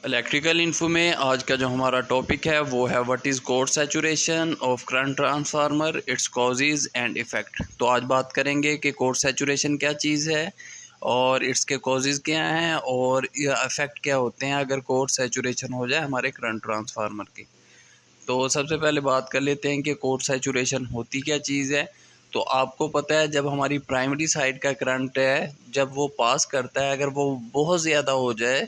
Electrical info में आज का जो हमारा टॉपिक है वो है what is core saturation of current transformer, it's causes and effect. तो आज बात करेंगे कि कोर सैचुरेशन क्या चीज़ है और इसके कॉजेज़ क्या हैं और इफ़ेक्ट क्या होते हैं अगर कोर सैचुरेशन हो जाए हमारे करंट ट्रांसफार्मर की। तो सबसे पहले बात कर लेते हैं कि कोर सैचुरेशन होती क्या चीज़ है। तो आपको पता है जब हमारी प्राइमरी साइड का करंट है जब वो पास करता है अगर वो बहुत ज़्यादा हो जाए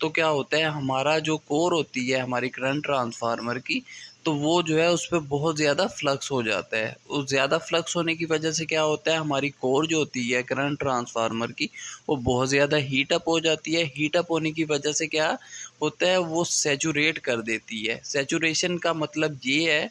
तो क्या होता है हमारा जो कोर होती है हमारी करंट ट्रांसफार्मर की, तो वो जो है उस पे बहुत ज़्यादा फ्लक्स हो जाता है। उस ज़्यादा फ्लक्स होने की वजह से क्या होता है हमारी कोर जो होती है करंट ट्रांसफार्मर की वो बहुत ज़्यादा हीट अप हो जाती है। हीट अप होने की वजह से क्या होता है वो सैचुरेट कर देती है। सैचुरेशन का मतलब ये है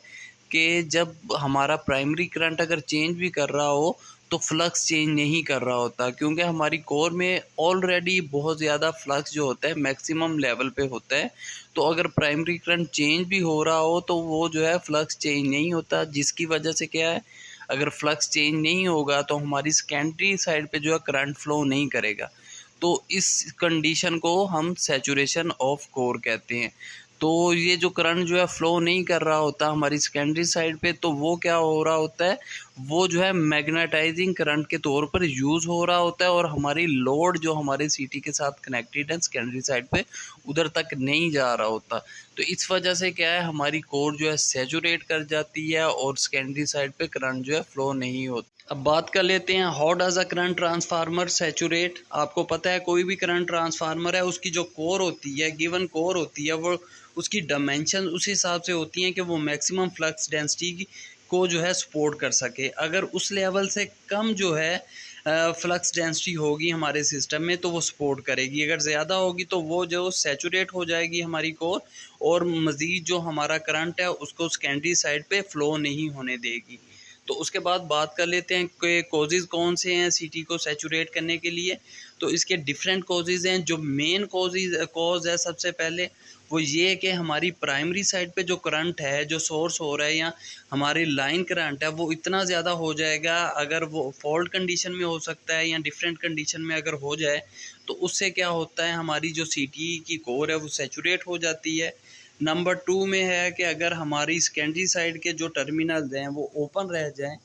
कि जब हमारा प्राइमरी करंट अगर चेंज भी कर रहा हो तो फ्लक्स चेंज नहीं कर रहा होता, क्योंकि हमारी कोर में ऑलरेडी बहुत ज़्यादा फ्लक्स जो होता है मैक्सिमम लेवल पे होता है। तो अगर प्राइमरी करंट चेंज भी हो रहा हो तो वो जो है फ्लक्स चेंज नहीं होता, जिसकी वजह से क्या है अगर फ्लक्स चेंज नहीं होगा तो हमारी सेकेंडरी साइड पे जो है करंट फ्लो नहीं करेगा। तो इस कंडीशन को हम सैचुरेशन ऑफ कोर कहते हैं। तो ये जो करंट जो है फ्लो नहीं कर रहा होता हमारी सेकेंडरी साइड पे, तो वो क्या हो रहा होता है वो जो है मैग्नेटाइजिंग करंट के तौर पर यूज़ हो रहा होता है और हमारी लोड जो हमारे सीटी के साथ कनेक्टेड है सेकेंडरी साइड पे उधर तक नहीं जा रहा होता। तो इस वजह से क्या है हमारी कोर जो है सैचुरेट कर जाती है और सेकेंडरी साइड पे करंट जो है फ्लो नहीं होता। अब बात कर लेते हैं how does a current transformer saturate. आपको पता है कोई भी करंट ट्रांसफार्मर है उसकी जो कोर होती है गिवन कोर होती है वो उसकी डायमेंशन उस हिसाब से होती हैं कि वो मैक्सिमम फ्लक्स डेंसिटी को जो है सपोर्ट कर सके। अगर उस लेवल से कम जो है फ्लक्स डेंसिटी होगी हमारे सिस्टम में तो वो सपोर्ट करेगी, अगर ज़्यादा होगी तो वो जो सैचुरेट हो जाएगी हमारी कोर और मज़ीद जो हमारा करंट है उसको सेकेंडरी साइड पे फ़्लो नहीं होने देगी। तो उसके बाद बात कर लेते हैं कि कॉजेज़ कौन से हैं सीटी को सैचुरेट करने के लिए। तो इसके डिफरेंट कॉजेज़ हैं। जो मेन कॉज़ है सबसे पहले वो ये है कि हमारी प्राइमरी साइड पे जो करंट है जो सोर्स हो रहा है या हमारी लाइन करंट है वो इतना ज़्यादा हो जाएगा, अगर वो फॉल्ट कंडीशन में हो सकता है या डिफरेंट कंडीशन में अगर हो जाए तो उससे क्या होता है हमारी जो सीटी की कोर है वो सैचुरेट हो जाती है। नंबर 2 में है कि अगर हमारी सेकेंडरी साइड के जो टर्मिनल्स हैं वो ओपन रह जाएं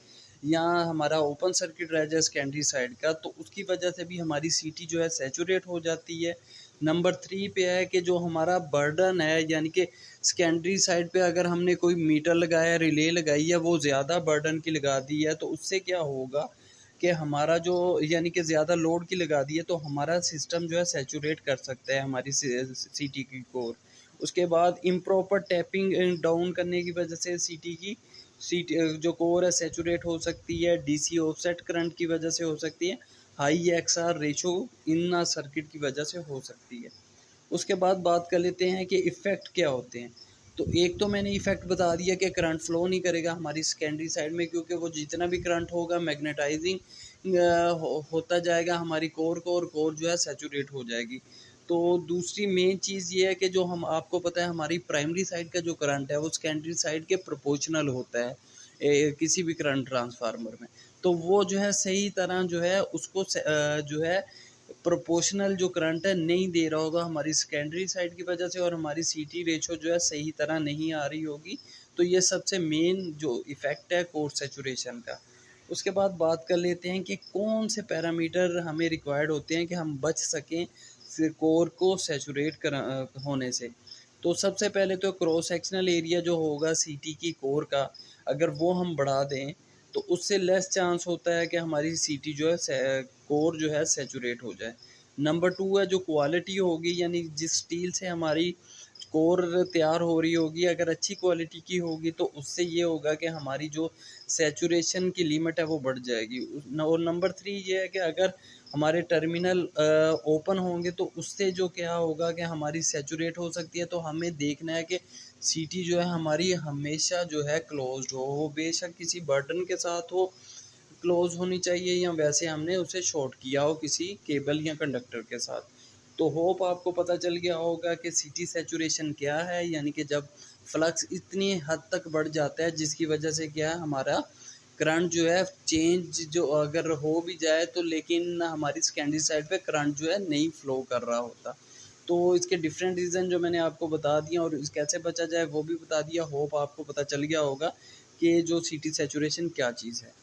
या हमारा ओपन सर्किट रह जाए सेकेंडरी साइड का तो उसकी वजह से भी हमारी सीटी जो है सैचुरेट हो जाती है। नंबर 3 पे है कि जो हमारा बर्डन है यानी कि सेकेंडरी साइड पे अगर हमने कोई मीटर लगाया रिले लगाई है वो ज़्यादा बर्डन की लगा दी है तो उससे क्या होगा कि हमारा जो यानी कि ज़्यादा लोड की लगा दी है तो हमारा सिस्टम जो है सैचुरेट कर सकता है हमारी सीटी की कोर। उसके बाद इम्प्रॉपर टैपिंग डाउन करने की वजह से सीटी की सीटी जो कोर है सैचुरेट हो सकती है। डीसी ऑफसेट करंट की वजह से हो सकती है। हाई एक्सआर रेशो इन सर्किट की वजह से हो सकती है। उसके बाद बात कर लेते हैं कि इफ़ेक्ट क्या होते हैं। तो एक तो मैंने इफ़ेक्ट बता दिया कि करंट फ्लो नहीं करेगा हमारी सेकेंडरी साइड में, क्योंकि वो जितना भी करंट होगा मैग्नेटाइजिंग होता जाएगा हमारी कोर को और कोर जो है सैचुरेट हो जाएगी। तो दूसरी मेन चीज़ ये है कि जो हम आपको पता है हमारी प्राइमरी साइड का जो करंट है वो सेकेंडरी साइड के प्रोपोर्शनल होता है किसी भी करंट ट्रांसफार्मर में। तो वो जो है सही तरह जो है उसको जो है प्रोपोर्शनल जो करंट है नहीं दे रहा होगा हमारी सेकेंडरी साइड की वजह से और हमारी सीटी रेशो जो है सही तरह नहीं आ रही होगी। तो ये सबसे मेन जो इफ़ेक्ट है कोर सैचुरेशन का। उसके बाद बात कर लेते हैं कि कौन से पैरामीटर हमें रिक्वायर्ड होते हैं कि हम बच सकें फिर कोर को सैचुरेट होने से। तो सबसे पहले तो क्रॉस सेक्शनल एरिया जो होगा सीटी की कोर का अगर वो हम बढ़ा दें तो उससे लेस चांस होता है कि हमारी सीटी जो है कोर जो है सैचुरेट हो जाए। नंबर 2 है जो क्वालिटी होगी यानी जिस स्टील से हमारी कोर तैयार हो रही होगी अगर अच्छी क्वालिटी की होगी तो उससे ये होगा कि हमारी जो सैचुरेशन की लिमिट है वो बढ़ जाएगी। और नंबर 3 ये है कि अगर हमारे टर्मिनल ओपन होंगे तो उससे जो क्या होगा कि हमारी सैचुरेट हो सकती है। तो हमें देखना है कि सीटी जो है हमारी हमेशा जो है क्लोज्ड हो, वो बेशक किसी बटन के साथ हो क्लोज होनी चाहिए या वैसे हमने उसे शॉर्ट किया हो किसी केबल या कंडक्टर के साथ। तो होप आपको पता चल गया होगा कि सीटी सैचुरेशन क्या है, यानी कि जब फ्लक्स इतनी हद तक बढ़ जाता है जिसकी वजह से क्या है हमारा करंट जो है चेंज जो अगर हो भी जाए तो लेकिन हमारी सेकेंडरी साइड पे करंट जो है नहीं फ्लो कर रहा होता। तो इसके डिफरेंट रीज़न जो मैंने आपको बता दिया और कैसे बचा जाए वो भी बता दिया। होप आपको पता चल गया होगा कि जो सीटी सैचुरेशन क्या चीज़ है।